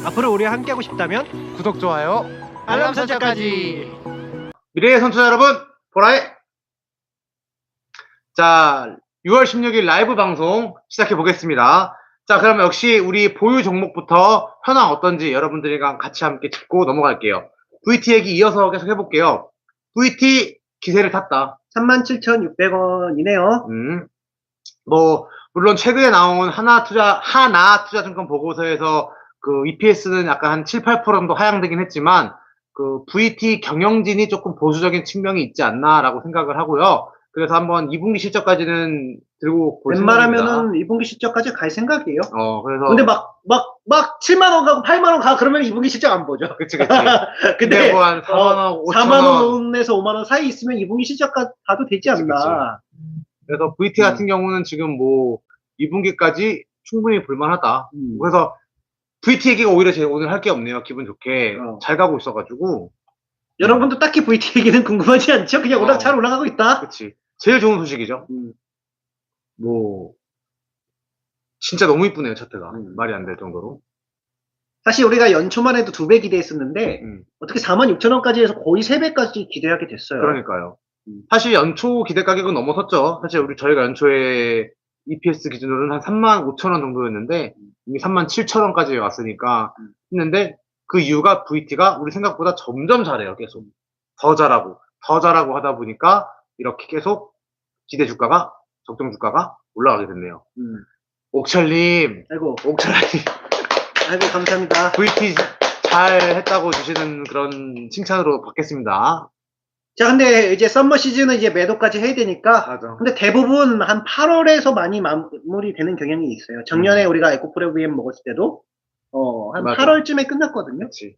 앞으로 우리와 함께하고 싶다면 구독, 좋아요, 알람 설정까지. 미래의 선수자 여러분, 보라의 자 6월 16일 라이브 방송 시작해 보겠습니다. 자, 그럼 역시 우리 보유 종목부터 현황 어떤지 여러분들이랑 같이 함께 짚고 넘어갈게요. VT 얘기 이어서 계속 해볼게요. VT 기세를 탔다. 37,600원이네요. 뭐 물론 최근에 나온 하나투자증권 보고서에서 그 EPS는 약간 한 7, 8% 정도 하향되긴 했지만 그 VT 경영진이 조금 보수적인 측면이 있지 않나라고 생각을 하고요. 그래서 한번 2분기 실적까지는 들고 볼 생각입니다. 웬만하면은 2분기 실적까지 갈 생각이에요. 그래서 근데 막 7만원 가고 8만원 가 그러면 2분기 실적 안 보죠. 그치. 근데 뭐 한 4만원, 4만원에서 5만원 사이 있으면 2분기 실적 가도 되지 않나. 그래서 VT 같은 경우는 지금 뭐 2분기까지 충분히 볼만하다. 그래서 VT 얘기가 오히려 제가 오늘 할 게 없네요. 기분 좋게 잘 가고 있어가지고. 여러분도 딱히 VT 얘기는 궁금하지 않죠? 그냥 잘 올라가고 있다. 그치. 제일 좋은 소식이죠. 뭐 진짜 너무 이쁘네요, 차트가. 말이 안 될 정도로. 사실 우리가 연초만 해도 2배 기대했었는데 어떻게 46,000원까지 해서 거의 3배까지 기대하게 됐어요. 그러니까요. 사실 연초 기대 가격은 넘어섰죠. 사실 저희가 연초에 EPS 기준으로는 한 35,000원 정도였는데 이미 37,000원까지 왔으니까 했는데 그 이유가 VT가 우리 생각보다 점점 잘해요. 계속 더 잘하고 하다 보니까 이렇게 계속 기대 주가가 적정 주가가 올라가게 됐네요. 옥철님, 옥철님, 아이고 감사합니다. VT 잘 했다고 주시는 그런 칭찬으로 받겠습니다. 자, 근데 이제 썸머 시즌은 이제 매도까지 해야 되니까. 맞아. 근데 대부분 한 8월에서 많이 마무리되는 경향이 있어요. 작년에 우리가 에코프레비엠 먹었을 때도 한 맞아. 8월쯤에 끝났거든요. 그치.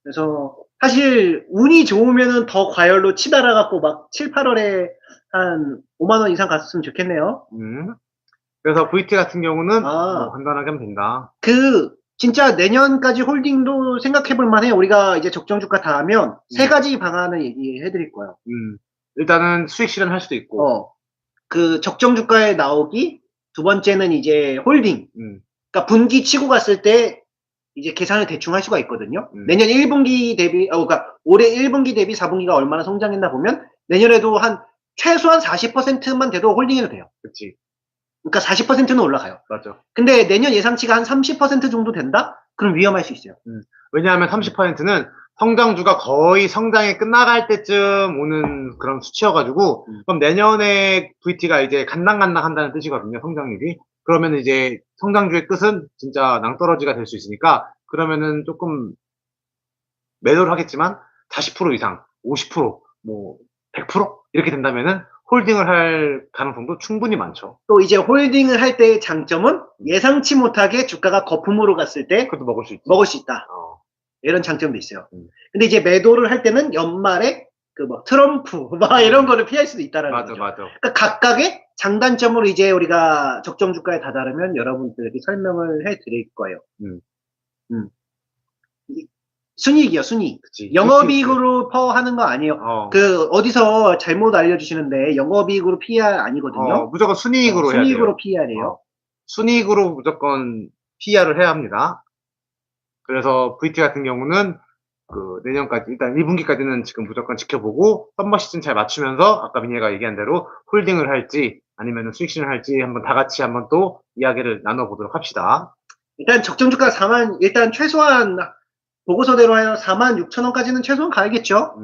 그래서 사실 운이 좋으면은 더 과열로 치달아갖고 막 7, 8월에 한 5만원 이상 갔으면 좋겠네요. 그래서 VT 같은 경우는 아. 뭐 간단하게 하면 된다. 진짜 내년까지 홀딩도 생각해볼 만해. 우리가 이제 적정 주가 다 하면 세 가지 방안을 얘기해 드릴 거예요. 일단은 수익 실현할 수도 있고. 그 적정 주가에 나오기, 두 번째는 이제 홀딩. 그러니까 분기 치고 갔을 때 이제 계산을 대충 할 수가 있거든요. 내년 1분기 대비, 그러니까 올해 1분기 대비 4분기가 얼마나 성장했나 보면 내년에도 최소한 40%만 돼도 홀딩해도 돼요. 그치. 그러니까 40%는 올라가요. 맞죠. 근데 내년 예상치가 한 30% 정도 된다? 그럼 위험할 수 있어요. 왜냐하면 30%는 성장주가 거의 성장이 끝나갈 때쯤 오는 그런 수치여가지고, 그럼 내년에 VT가 이제 간당간당 한다는 뜻이거든요, 성장률이. 그러면 이제 성장주의 끝은 진짜 낭떠러지가 될 수 있으니까, 그러면은 조금 매도를 하겠지만, 40% 이상, 50%, 뭐, 100%? 이렇게 된다면은, 홀딩을 할 가능성도 충분히 많죠. 또 이제 홀딩을 할 때의 장점은 예상치 못하게 주가가 거품으로 갔을 때 그것도 먹을 수 있다. 이런 장점도 있어요. 근데 이제 매도를 할 때는 연말에 트럼프 이런 거를 피할 수도 있다라는 거죠. 맞아. 그러니까 각각의 장단점으로 이제 우리가 적정 주가에 다다르면 여러분들에게 설명을 해 드릴 거예요. 순이익이요, 순이익. 그치. 영업이익으로 하는 거 아니에요. 어디서 잘못 알려주시는데 영업이익으로 PR 아니거든요. 무조건 순이익으로 해야 돼요. 순이익으로 PR이에요. 순이익으로 무조건 PR을 해야 합니다. 그래서 VT 같은 경우는 내년까지 일단 1분기까지는 지금 무조건 지켜보고 썸머 시즌 잘 맞추면서 아까 민혜가 얘기한 대로 홀딩을 할지 아니면 수익 실현을 할지 한번 다 같이 한번 또 이야기를 나눠보도록 합시다. 일단 적정 주가 일단 최소한 보고서대로 하여 46,000원까지는 최소한 가야겠죠.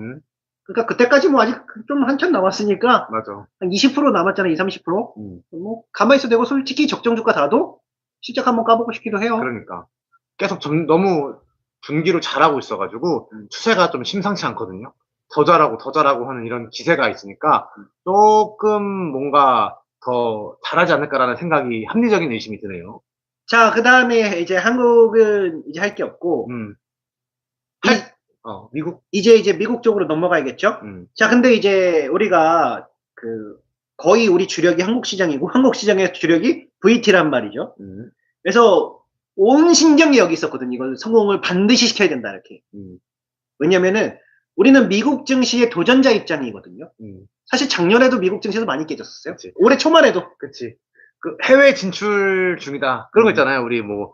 그러니까 그때까지 뭐 아직 좀 한참 남았으니까. 맞아. 한 20% 남았잖아, 20, 30%. 뭐 가만히 있어도 되고 솔직히 적정 주가 다도 실적 한번 까보고 싶기도 해요. 그러니까 계속 너무 분기로 잘하고 있어가지고 추세가 좀 심상치 않거든요. 더 잘하고 하는 이런 기세가 있으니까 조금 뭔가 더 잘하지 않을까라는 생각이 합리적인 의심이 드네요. 자, 그 다음에 이제 한국은 이제 할 게 없고 미국? 이제 미국 쪽으로 넘어가야겠죠? 자, 근데 이제 우리가 거의 우리 주력이 한국 시장이고 한국 시장의 주력이 VT란 말이죠. 그래서 온 신경이 여기 있었거든요. 이걸 성공을 반드시 시켜야 된다, 이렇게. 왜냐면은 우리는 미국 증시의 도전자 입장이거든요. 사실 작년에도 미국 증시에서 많이 깨졌었어요. 그치. 올해 초만 해도. 그치. 해외 진출 중이다. 그런 거 있잖아요. 우리 뭐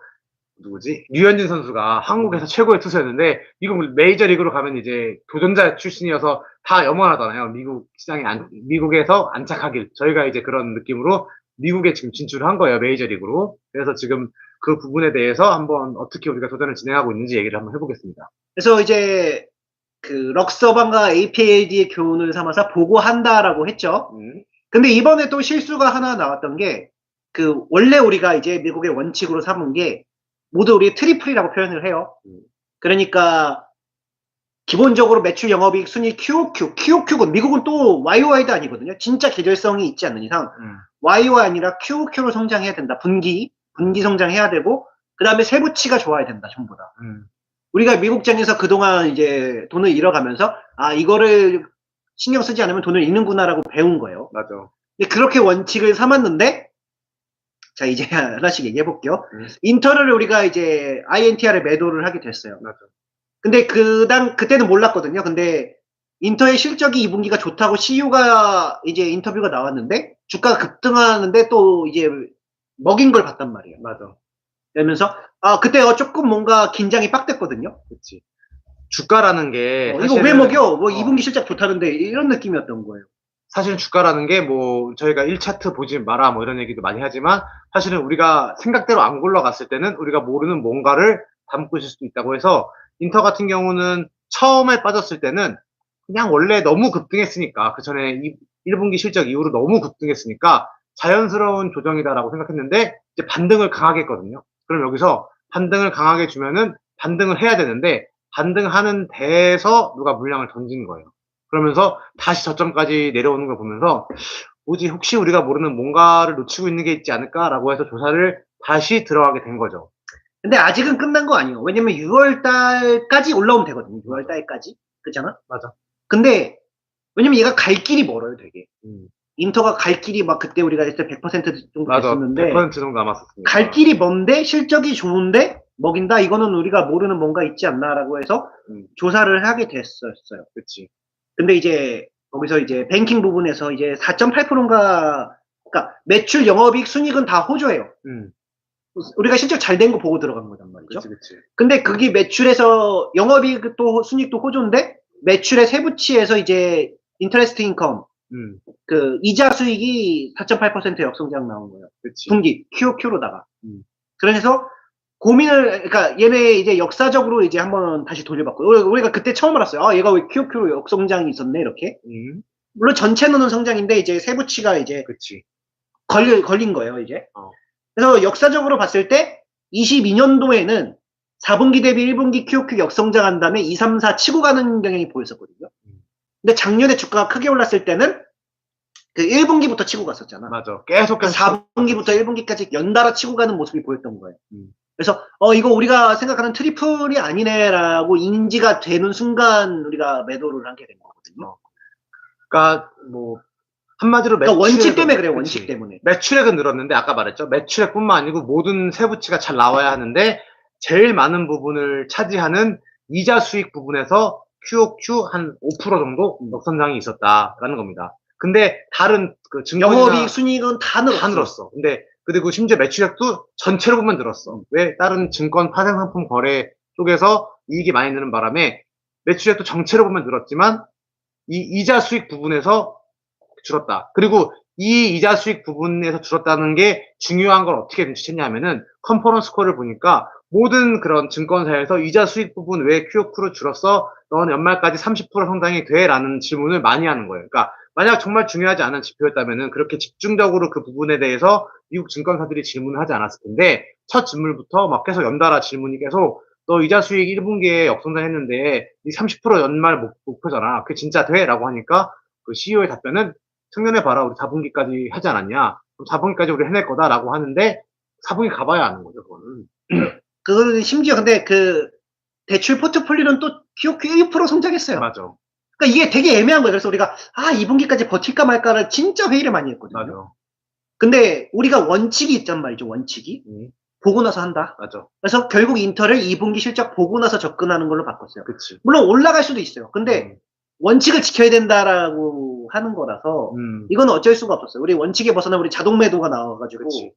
누구지? 류현진 선수가 한국에서 최고의 투수였는데 미국 메이저리그로 가면 이제 도전자 출신이어서 다 염원하잖아요. 미국에서 안착하길. 저희가 이제 그런 느낌으로 미국에 지금 진출을 한 거예요. 메이저리그로. 그래서 지금 그 부분에 대해서 한번 어떻게 우리가 도전을 진행하고 있는지 얘기를 한번 해보겠습니다. 그래서 이제 그 럭서방과 APLD의 교훈을 삼아서 보고한다라고 했죠. 근데 이번에 또 실수가 하나 나왔던 게 그 원래 우리가 이제 미국의 원칙으로 삼은 게 모두 우리 트리플이라고 표현을 해요. 그러니까 기본적으로 매출 영업이익 순위 QOQ는 미국은 또 YOY도 아니거든요. 진짜 계절성이 있지 않는 이상 YOY 아니라 QOQ로 성장해야 된다. 분기 성장해야 되고 그 다음에 세부치가 좋아야 된다. 전부 다. 우리가 미국장에서 그동안 이제 돈을 잃어가면서 아 이거를 신경 쓰지 않으면 돈을 잃는구나라고 배운 거예요. 맞아. 근데 그렇게 원칙을 삼았는데 자 이제 하나씩 얘기해 볼게요. 인터를 우리가 이제 INTR에 매도를 하게 됐어요. 맞아. 근데 그때는 몰랐거든요. 근데 인터의 실적이 2분기가 좋다고 CEO가 이제 인터뷰가 나왔는데 주가가 급등하는데 또 이제 먹인 걸 봤단 말이에요. 맞아. 그러면서 아 그때 조금 뭔가 긴장이 빡됐거든요. 그렇지. 주가라는 게 이거 왜 먹여? 뭐 2분기 실적 좋다는데 이런 느낌이었던 거예요. 사실은 주가라는 게 뭐 저희가 1차트 보지 마라 뭐 이런 얘기도 많이 하지만 사실은 우리가 생각대로 안 굴러갔을 때는 우리가 모르는 뭔가를 담고 있을 수도 있다고 해서 인터 같은 경우는 처음에 빠졌을 때는 그냥 원래 너무 급등했으니까 그 전에 1분기 실적 이후로 너무 급등했으니까 자연스러운 조정이다라고 생각했는데 이제 반등을 강하게 했거든요. 그럼 여기서 반등을 강하게 주면은 반등을 해야 되는데 반등하는 데에서 누가 물량을 던진 거예요. 그러면서 다시 저점까지 내려오는 걸 보면서 뭐지 혹시 우리가 모르는 뭔가를 놓치고 있는 게 있지 않을까라고 해서 조사를 다시 들어가게 된 거죠. 근데 아직은 끝난 거 아니에요. 왜냐면 6월 달까지 올라오면 되거든요. 6월 달까지. 그렇잖아? 맞아. 근데 왜냐면 얘가 갈 길이 멀어요, 되게. 인터가 갈 길이 막 그때 우리가 했을 때 100% 정도 맞아. 됐었는데 100% 정도 남았었습니다. 갈 길이 먼데 실적이 좋은데 먹인다. 이거는 우리가 모르는 뭔가 있지 않나라고 해서 조사를 하게 됐었어요. 그렇지. 근데 이제 거기서 이제 뱅킹 부분에서 이제 4.8%인가 그러니까 매출 영업이익 순이익은 다 호조예요. 우리가 실적 잘 된 거 보고 들어간 거단 말이죠. 그치. 근데 그게 매출에서 영업이익도 순이익도 호조인데 매출의 세부치에서 이제 인터레스트 인컴 그 이자 수익이 4.8% 역성장 나온 거예요. 그치. 분기 QOQ로다가. 그래서 고민을 그러니까 얘네 이제 역사적으로 이제 한번 다시 돌려봤고 우리가 그때 처음 알았어요. 아 얘가 왜 QOQ로 역성장이 있었네 이렇게. 물론 전체는 성장인데 이제 세부치가 이제 그치. 걸린 거예요 이제. 그래서 역사적으로 봤을 때 22년도에는 4분기 대비 1분기 QOQ 역성장한 다음에 2, 3, 4 치고 가는 경향이 보였었거든요. 근데 작년에 주가가 크게 올랐을 때는 그 1분기부터 치고 갔었잖아. 맞아. 계속 4분기부터 1분기까지 연달아 치고 가는 모습이 보였던 거예요. 그래서 이거 우리가 생각하는 트리플이 아니네라고 인지가 되는 순간 우리가 매도를 하게 된 거거든요. 그러니까 뭐 한마디로 그러니까 원칙 때문에 그래요. 원칙 그치. 때문에. 매출액은 늘었는데 아까 말했죠. 매출액뿐만 아니고 모든 세부치가 잘 나와야 하는데 제일 많은 부분을 차지하는 이자 수익 부분에서 QOQ 한 5% 정도 역선장이 있었다라는 겁니다. 근데 다른 그 증권이나 영업이익 순이익은 다 늘었어. 근데 그리고 심지어 매출액도 전체로 보면 늘었어. 왜? 다른 증권 파생상품 거래 쪽에서 이익이 많이 느는 바람에 매출액도 전체로 보면 늘었지만 이 이자 수익 부분에서 줄었다. 그리고 이 이자 수익 부분에서 줄었다는 게 중요한 걸 어떻게 눈치챘냐면은 컨퍼런스 콜을 보니까 모든 그런 증권사에서 이자 수익 부분 왜 QOQ로 줄었어? 넌 연말까지 30% 성장이 돼? 라는 질문을 많이 하는 거예요. 그러니까 만약 정말 중요하지 않은 지표였다면은 그렇게 집중적으로 그 부분에 대해서 미국 증권사들이 질문을 하지 않았을 텐데 첫 질문부터 막 계속 연달아 질문이 계속 너 이자 수익 1분기에 역성장했는데 이 30% 연말 목표잖아. 그게 진짜 돼? 라고 하니까 그 CEO의 답변은 청년해 봐라. 우리 4분기까지 하지 않았냐? 그럼 4분기까지 우리 해낼 거다라고 하는데 4분기 가봐야 아는 거죠. 그거는. 그거는 심지어 근데 그 대출 포트폴리오는 또 QOQ 1% 성장했어요. 맞아. 그러니까 이게 되게 애매한 거예요. 그래서 우리가 2분기까지 버틸까 말까를 진짜 회의를 많이 했거든요. 맞아. 근데 우리가 원칙이 있단 말이죠. 원칙이. 보고 나서 한다. 맞아. 그래서 결국 인터를 2분기 실적 보고 나서 접근하는 걸로 바꿨어요. 그치. 물론 올라갈 수도 있어요. 근데 원칙을 지켜야 된다라고 하는 거라서 이건 어쩔 수가 없었어요. 우리 원칙에 벗어나 우리 자동 매도가 나와가지고. 그치.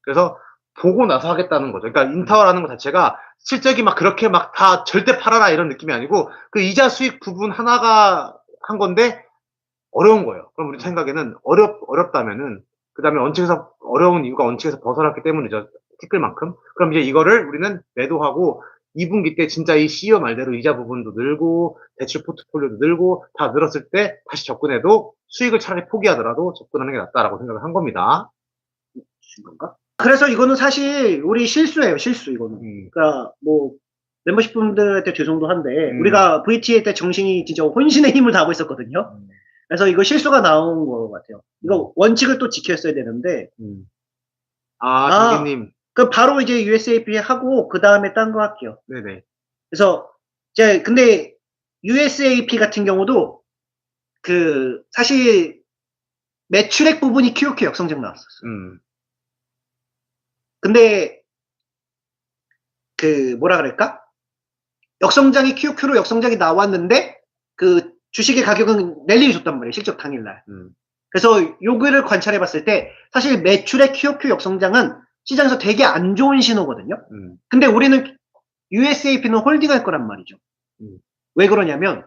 그래서 보고 나서 하겠다는 거죠. 그러니까 인타워라는 것 자체가 실적이 막 그렇게 막 다 절대 팔아라 이런 느낌이 아니고 그 이자 수익 부분 하나가 한 건데 어려운 거예요. 그럼 우리 생각에는 어렵다면은 그 다음에 원칙에서 어려운 이유가 원칙에서 벗어났기 때문이죠. 티끌만큼. 그럼 이제 이거를 우리는 매도하고 2분기 때 진짜 이 CEO 말대로 이자 부분도 늘고 대출 포트폴리오도 늘고 다 늘었을 때 다시 접근해도 수익을 차라리 포기하더라도 접근하는 게 낫다라고 생각을 한 겁니다. 건가? 그래서 이거는 사실 우리 실수예요, 실수 이거는. 그러니까 뭐 멤버십 분들한테 죄송도 한데 우리가 VTA 때 정신이 진짜 혼신의 힘을 다하고 있었거든요. 그래서 이거 실수가 나온 것 같아요. 이거 원칙을 또 지켰어야 되는데. 김기님. 그 바로 이제 USAP 하고 그 다음에 딴 거 할게요. 네네. 그래서 이제 근데 USAP 같은 경우도 그 사실 매출액 부분이 QOQ 역성장 나왔었어요. 근데 그 뭐라 그럴까? 역성장이 QOQ로 역성장이 나왔는데 그 주식의 가격은 랠리를 줬단 말이에요. 실적 당일날. 그래서 요거를 관찰해 봤을 때 사실 매출의 QOQ 역성장은 시장에서 되게 안 좋은 신호거든요. 근데 우리는 USAP는 홀딩할 거란 말이죠. 왜 그러냐면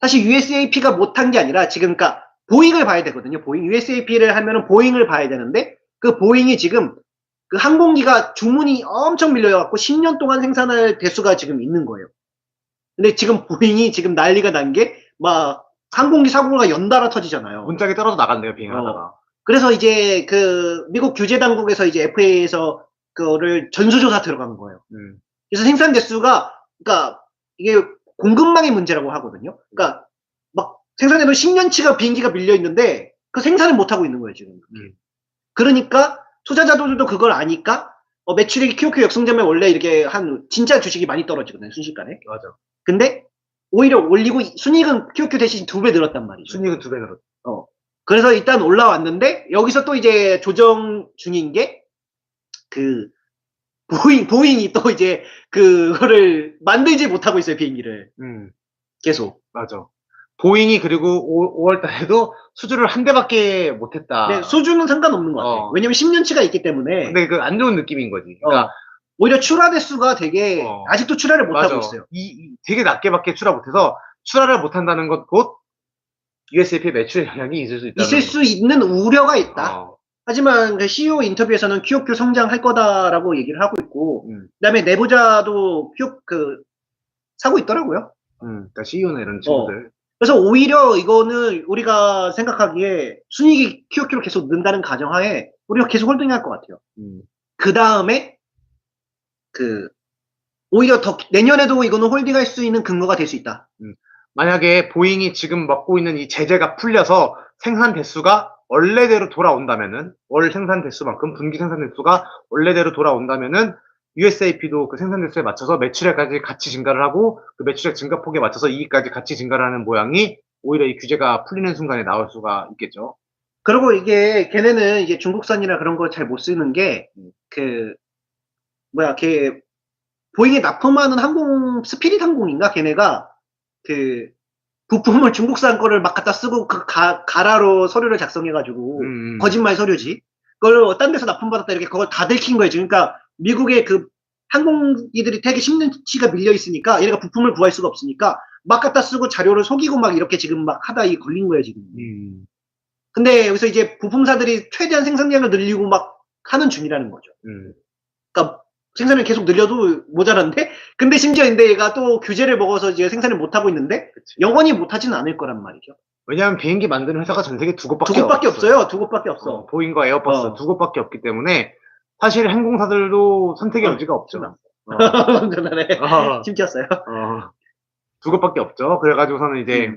사실 USAP가 못한 게 아니라 지금 그러니까 보잉을 봐야 되거든요. 보잉. USAP를 하면은 보잉을 봐야 되는데 그 보잉이 지금 그 항공기가 주문이 엄청 밀려갖고 10년 동안 생산할 대수가 지금 있는 거예요. 근데 지금 보잉이 지금 난리가 난 게 막 항공기 사고가 연달아 터지잖아요. 문짝이 떨어져 나간대요, 비행하다가. 그래서 이제 그 미국 규제 당국에서 이제 FAA에서 그거를 전수조사 들어간 거예요. 그래서 생산 대수가 그러니까 이게 공급망의 문제라고 하거든요. 그러니까 막 생산해도 10년치가 비행기가 밀려 있는데 그 생산을 못 하고 있는 거예요 지금. 그러니까 투자자들도 그걸 아니까 매출액이 QOQ 역성장면 원래 이렇게 한 진짜 주식이 많이 떨어지거든요 순식간에. 맞아. 근데 오히려 올리고 순이익은 QOQ 대신 2배 늘었단 말이죠. 순이익은 2배 늘었어. 그래서 일단 올라왔는데 여기서 또 이제 조정 중인 게 그 보잉이 또 이제 그거를 만들지 못하고 있어요 비행기를. 계속. 맞아. 보잉이 그리고 5월 달에도 수주를 한 대밖에 못했다. 네, 수주는 상관없는 것 같아요. 왜냐면 10년치가 있기 때문에. 근데 그 안 좋은 느낌인 거지. 그러니까 오히려 출하 대수가 되게 아직도 출하를 못하고 있어요. 되게 낮게밖에 출하 못해서 출하를 못한다는 것 곧 USAP 매출에 영향이 있을 수 있다. 있을 수 있는 우려가 있다. 하지만 그 CEO 인터뷰에서는 QOQ 성장할 거다라고 얘기를 하고 있고, 그다음에 내부자도 사고 있더라고요. 그러니까 CEO나 이런 친구들. 그래서 오히려 이거는 우리가 생각하기에 순이익이 QOQ로 계속 는다는 가정하에 우리가 계속 홀딩할 것 같아요. 그 다음에 오히려 더 내년에도 이거는 홀딩할 수 있는 근거가 될 수 있다. 만약에 보잉이 지금 먹고 있는 이 제재가 풀려서 생산 대수가 원래대로 돌아온다면은 월 생산 대수만큼 분기 생산 대수가 원래대로 돌아온다면은 USAP도 그 생산 대수에 맞춰서 매출액까지 같이 증가를 하고 그 매출액 증가폭에 맞춰서 이익까지 같이 증가를 하는 모양이 오히려 이 규제가 풀리는 순간에 나올 수가 있겠죠. 그리고 이게 걔네는 이게 중국산이나 그런 걸 잘 못 쓰는 게 보잉에 납품하는 항공 스피릿 항공인가 걔네가 부품을 중국산 거를 막 갖다 쓰고 가라로 서류를 작성해가지고 거짓말 서류지. 그걸 딴 데서 납품받았다 이렇게 그걸 다 들킨 거예요. 지금 그러니까 미국의 그 항공기들이 되게 10년치가 밀려 있으니까 얘네가 부품을 구할 수가 없으니까 막 갖다 쓰고 자료를 속이고 막 이렇게 지금 막 하다 이 걸린 거예요 지금. 근데 여기서 이제 부품사들이 최대한 생산량을 늘리고 막 하는 중이라는 거죠. 그러니까 생산을 계속 늘려도 모자란데, 근데 심지어 얘가 또 규제를 먹어서 이제 생산을 못 하고 있는데 영원히 못 하지는 않을 거란 말이죠. 왜냐하면 비행기 만드는 회사가 전 세계 두 곳밖에 없어요. 두 곳밖에 없어. 보잉과 에어버스 두 곳밖에 없기 때문에 사실 항공사들도 선택의 여지가 없죠. 그러네. 심지었어요. 두 곳밖에 없죠. 그래가지고서는 이제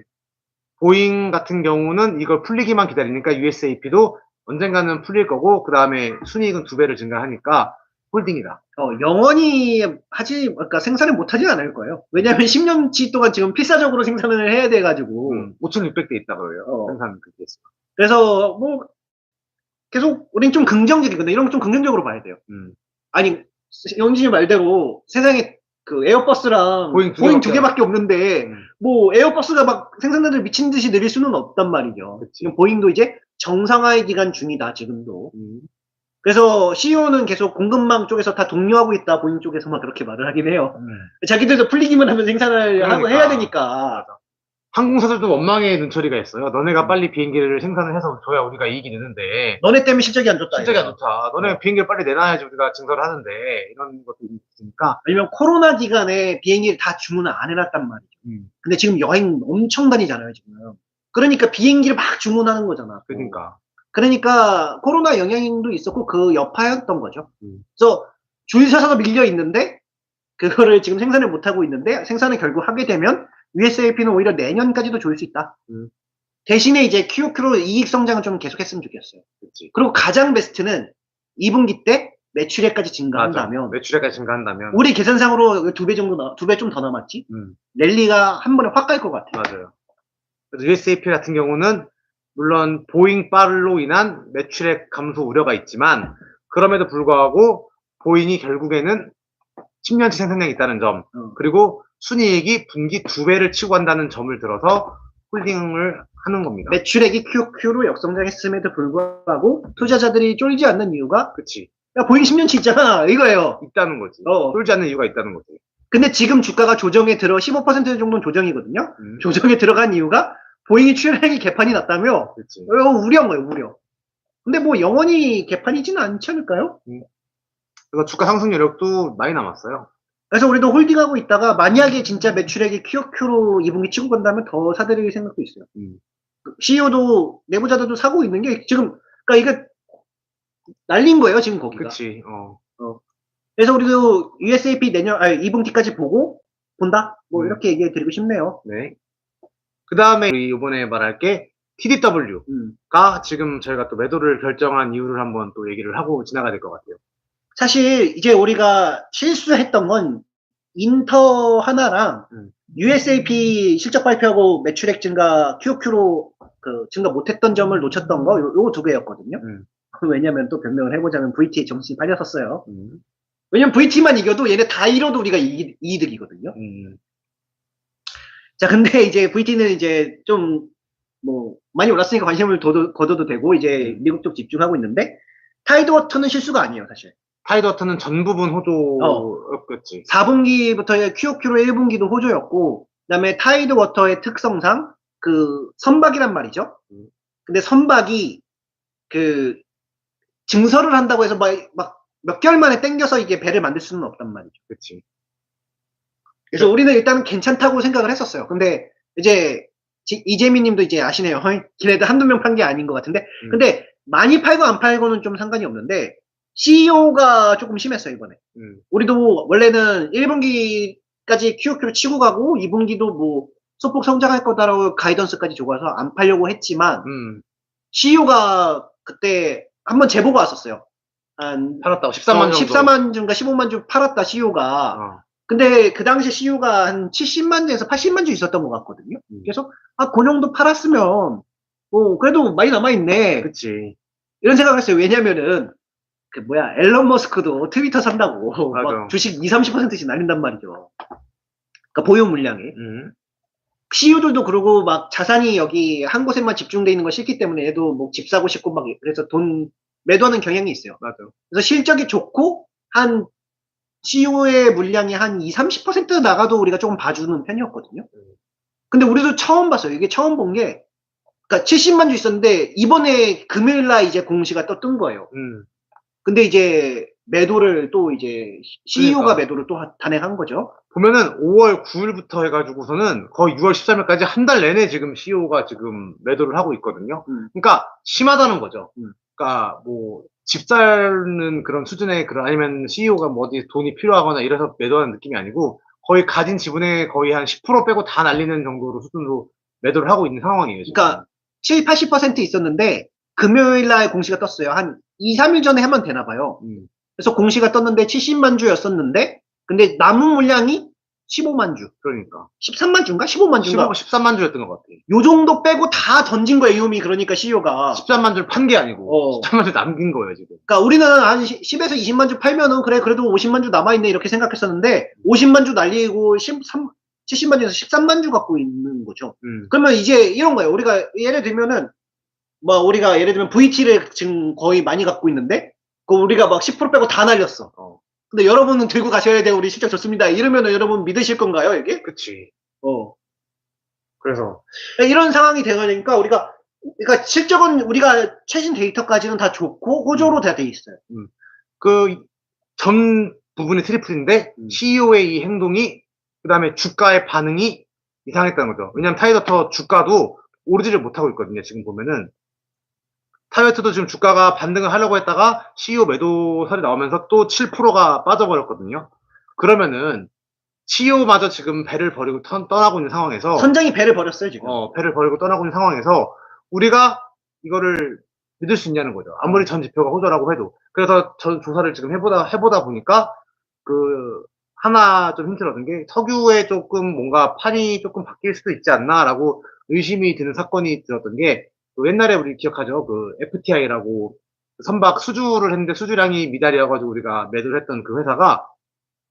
보잉 같은 경우는 이걸 풀리기만 기다리니까 USAP도 언젠가는 풀릴 거고 그 다음에 순이익은 2배를 증가하니까 홀딩이다. 영원히 그러니까 생산을 못 하진 않을 거예요. 왜냐면 10년치 동안 지금 필사적으로 생산을 해야 돼가지고. 5,600대 있다 그래요. 생산 그게. 그래서 뭐 계속 우린 좀 긍정적이거든요. 이런 거 좀 긍정적으로 봐야 돼요. 아니 영진이 말대로 세상에 그 에어버스랑 보잉 2개밖에 없는데 뭐 에어버스가 막 생산량을 미친 듯이 늘릴 수는 없단 말이죠. 지금 보잉도 이제 정상화의 기간 중이다 지금도. 그래서 CEO는 계속 공급망 쪽에서 다 독려하고 있다, 보잉 쪽에서만 그렇게 말을 하긴 해요. 자기들도 풀리기만 하면 생산을 하고 해야 되니까. 항공사들도 원망의 눈초리가 있어요. 너네가 빨리 비행기를 생산을 해서 줘야 우리가 이익이 되는데 너네 때문에 실적이 안 좋다. 실적이 안 좋다. 너네 비행기를 빨리 내놔야지 우리가 증설을 하는데 이런 것도 있으니까. 아니면 코로나 기간에 비행기를 다 주문을 안 해놨단 말이죠. 근데 지금 여행 엄청 다니잖아요, 지금. 그러니까 비행기를 막 주문하는 거잖아. 그러니까 코로나 영향도 있었고 그 여파였던 거죠. 그래서 줄 서서 밀려 있는데 그거를 지금 생산을 못 하고 있는데 생산을 결국 하게 되면 USAP는 오히려 내년까지도 좋을 수 있다. 대신에 이제 QOQ로 이익 성장을 좀 계속했으면 좋겠어요. 그리고 가장 베스트는 2분기 때 매출액까지 증가한다면, 매출액까지 증가한다면 우리 계산상으로 2배 정도, 2배 좀 더 남았지? 랠리가 한 번에 확 갈 것 같아요. 맞아요. 그래서 USAP 같은 경우는 물론 보잉 빨로 인한 매출액 감소 우려가 있지만 그럼에도 불구하고 보잉이 결국에는 10년치 생산량이 있다는 점 그리고 순이익이 분기 2배를 치고 간다는 점을 들어서 홀딩을 하는 겁니다. 매출액이 QOQ로 역성장했음에도 불구하고 투자자들이 쫄지 않는 이유가 야 보잉 10년치 있잖아 이거예요. 있다는 거지. 쫄지 않는 이유가 있다는 거지. 근데 지금 주가가 조정에 들어 15% 정도는 조정이거든요. 조정에 들어간 이유가 보잉이 출하량이 개판이 났다며 우려한 거예요. 우려. 근데 뭐 영원히 개판이지는 않지 않을까요? 그래서 주가 상승 여력도 많이 남았어요. 그래서 우리도 홀딩하고 있다가 만약에 진짜 매출액이 QOQ로 2분기 치고 간다면 더 사들일 생각도 있어요. CEO도 내부자들도 사고 있는 게 지금 그러니까 이게 날린 거예요 지금 거기가. 그래서 우리도 USAP 내년 2분기까지 보고 본다. 뭐 이렇게 얘기해 드리고 싶네요. 네. 그 다음에 우리 이번에 말할 게 TDW가 지금 저희가 또 매도를 결정한 이유를 한번 또 얘기를 하고 지나가야 될 것 같아요. 사실 이제 우리가 실수했던 건 인터 하나랑 USAP 실적 발표하고 매출액 증가 QOQ로 그 증가 못했던 점을 놓쳤던 거 요 두 개였거든요. 왜냐면 또 변명을 해보자면 VT에 정신이 팔렸었어요. 왜냐면 VT만 이겨도 얘네 다 잃어도 우리가 이득이거든요. 자, 근데 이제 VT는 이제 좀 뭐 많이 올랐으니까 관심을 거둬도 되고 이제 미국 쪽 집중하고 있는데 타이드워터는 실수가 아니에요, 사실. 타이드워터는 전 부분 호조였겠지. 4분기부터 QOQ로 1분기도 호조였고, 그 다음에 타이드워터의 특성상 그 선박이란 말이죠. 근데 선박이 그 증설을 한다고 해서 막 몇 개월 만에 땡겨서 이게 배를 만들 수는 없단 말이죠. 그래서 우리는 일단 괜찮다고 생각을 했었어요. 근데 이제 이재민님도 이제 아시네요. 걔네들 한두 명 판 게 아닌 것 같은데. 근데 많이 팔고 안 팔고는 좀 상관이 없는데 CEO가 조금 심했어요 이번에. 우리도 원래는 1분기까지 QOQ로 치고 가고 2분기도 뭐 소폭 성장할 거다라고 가이던스까지 줘서 안 팔려고 했지만 CEO가 그때 한번 제보가 왔었어요. 팔았다고 14만 주 14만 주인가 15만 주 팔았다 CEO가. 근데 그 당시 CEO가 한 70만 주에서 80만 주 있었던 것 같거든요. 그래서 그 정도 팔았으면 그래도 많이 남아있네. 이런 생각을 했어요. 왜냐면은 앨런 머스크도 트위터 산다고 막 주식 20-30%씩 날린단 말이죠. 그러니까 보유 물량에. CEO들도 그러고 막 자산이 여기 한 곳에만 집중돼 있는 거 싫기 때문에 얘도 뭐 집 사고 싶고 막 그래서 돈 매도하는 경향이 있어요. 그래서 실적이 좋고 한 CEO의 물량이 한 20-30% 나가도 우리가 조금 봐주는 편이었거든요. 근데 우리도 처음 봤어요. 이게 처음 본 게, 그러니까 70만 주 있었는데, 이번에 금요일날 이제 공시가 또 뜬 거예요. 근데 이제 매도를 또 이제 CEO가 매도를 또 단행한 거죠. 보면은 5월 9일부터 해가지고서는 거의 6월 13일까지 한 달 내내 지금 CEO가 지금 매도를 하고 있거든요. 그러니까 심하다는 거죠. 그러니까 뭐 집 사는 그런 수준의 아니면 CEO가 뭐 어디 돈이 필요하거나 이래서 매도하는 느낌이 아니고 거의 가진 지분의 거의 한 10% 빼고 다 날리는 정도로 수준으로 매도를 하고 있는 상황이에요. 지금. 그러니까 70-80% 있었는데 금요일 날 공시가 떴어요. 한 2-3일 전에 하면 되나 봐요. 그래서 공시가 떴는데 70만 주였었는데 근데 남은 물량이 15만 주. 그러니까. 13만 주인가? 15만 주인가? 13만 주였던 것 같아. 요 정도 빼고 다 던진 거예요, 이놈이. 그러니까 CEO가. 13만 주를 판 게 아니고 13만 주 남긴 거예요, 지금. 그러니까 우리는 한 10에서 20만 주 팔면은 그래도 50만 주 남아있네 이렇게 생각했었는데 50만 주 날리고 70만 주에서 13만 주 갖고 있는 거죠. 그러면 이제 이런 거예요. 우리가 예를 들면은 우리가 예를 들면 VT를 지금 거의 많이 갖고 있는데 그 우리가 막 10% 빼고 다 날렸어. 근데 여러분은 들고 가셔야 돼요. 우리 실적 좋습니다. 이러면은 여러분 믿으실 건가요, 이게? 그치. 어. 그래서 이런 상황이 되니까 우리가 그러니까 실적은 우리가 최신 데이터까지는 다 좋고 호조로 다 돼 있어요. 그 전 부분이 트리플인데 CEO의 이 행동이 그다음에 주가의 반응이 이상했다는 거죠. 왜냐하면 타이더터 주가도 오르지를 못하고 있거든요. 지금 보면은 타이더터도 지금 주가가 반등을 하려고 했다가 CEO 매도설이 나오면서 또 7%가 빠져버렸거든요. 그러면은 CEO마저 지금 배를 버리고 떠나고 있는 상황에서 선장이 배를 버렸어요 지금. 배를 버리고 떠나고 있는 상황에서 우리가 이거를 믿을 수 있냐는 거죠. 아무리 전 지표가 호조라고 해도. 그래서 전 조사를 지금 해보다 보니까 하나 좀 힌트를 얻은 게 석유에 조금 뭔가 판이 조금 바뀔 수도 있지 않나라고 의심이 드는 사건이 들었던 게 옛날에 우리 기억하죠. FTI라고 선박 수주를 했는데 수주량이 미달이어가지고 우리가 매도를 했던 그 회사가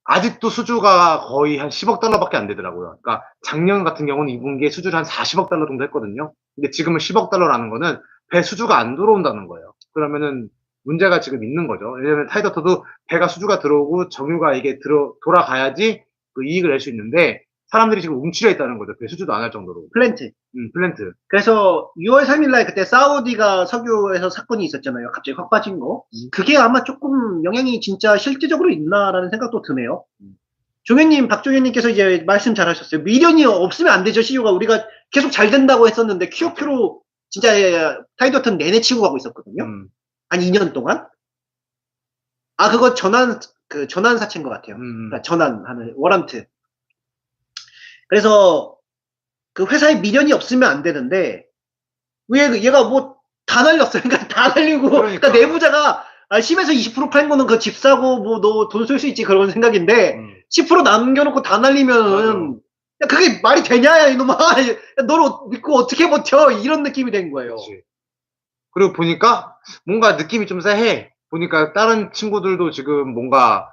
아직도 수주가 거의 한 10억 달러밖에 안 되더라고요. 그러니까 작년 같은 경우는 2분기에 수주를 한 40억 달러 정도 했거든요. 근데 지금은 10억 달러라는 거는 배 수주가 안 들어온다는 거예요. 그러면은 문제가 지금 있는 거죠. 왜냐면 타이더터도 배가 수주가 들어오고 정유가 이게 돌아가야지 그 이익을 낼 수 있는데 사람들이 지금 움츠려 있다는 거죠. 배 수주도 안 할 정도로. 플랜트. 플랜트. 그래서 6월 3일날 그때 사우디가 석유에서 사건이 있었잖아요. 갑자기 확 빠진 거. 그게 아마 조금 영향이 진짜 실질적으로 있나라는 생각도 드네요. 박종현님께서 이제 말씀 잘 하셨어요. 미련이 없으면 안 되죠, CEO가. 우리가 계속 잘 된다고 했었는데, QOQ로 진짜 타이더턴 내내 치고 가고 있었거든요. 한 2년 동안. 그거 전환 사채인 것 같아요. 그러니까 전환하는, 워런트. 그래서, 그 회사에 미련이 없으면 안 되는데, 왜 얘가 뭐 다 날렸어요. 그러니까 다 날리고, 그러니까 내부자가 10에서 20% 팔린 거는 그 집 사고 뭐 너 돈 쓸 수 있지 그런 생각인데 10% 남겨놓고 다 날리면은 야, 그게 말이 되냐 이놈아. 야, 너를 믿고 어떻게 버텨 이런 느낌이 된 거예요. 그치. 그리고 보니까 뭔가 느낌이 좀 쎄해. 보니까 다른 친구들도 지금 뭔가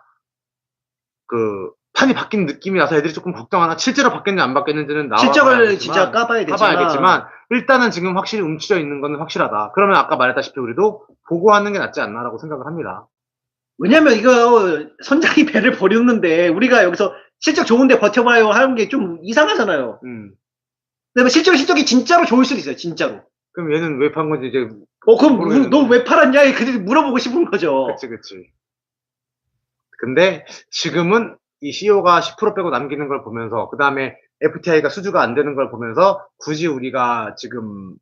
판이 바뀐 느낌이 나서 애들이 조금 걱정하나. 실제로 바뀌었는지 안 바뀌었는지는 실적을 진짜 까봐야겠지만 일단은 지금 확실히 움츠려 있는 건 확실하다. 그러면 아까 말했다시피 우리도 보고하는 게 낫지 않나라고 생각을 합니다. 왜냐면 이거 선장이 배를 버렸는데 우리가 여기서 실적 좋은데 버텨봐요 하는 게 좀 이상하잖아요. 근데 실적이 진짜로 좋을 수도 있어요. 진짜로. 그럼 얘는 왜 판 건지 이제 그럼 너 왜 팔았냐? 그들이 물어보고 싶은 거죠. 그치. 근데 지금은 이 CEO가 10% 빼고 남기는 걸 보면서 그 다음에 FTI가 수주가 안 되는 걸 보면서 굳이 우리가 지금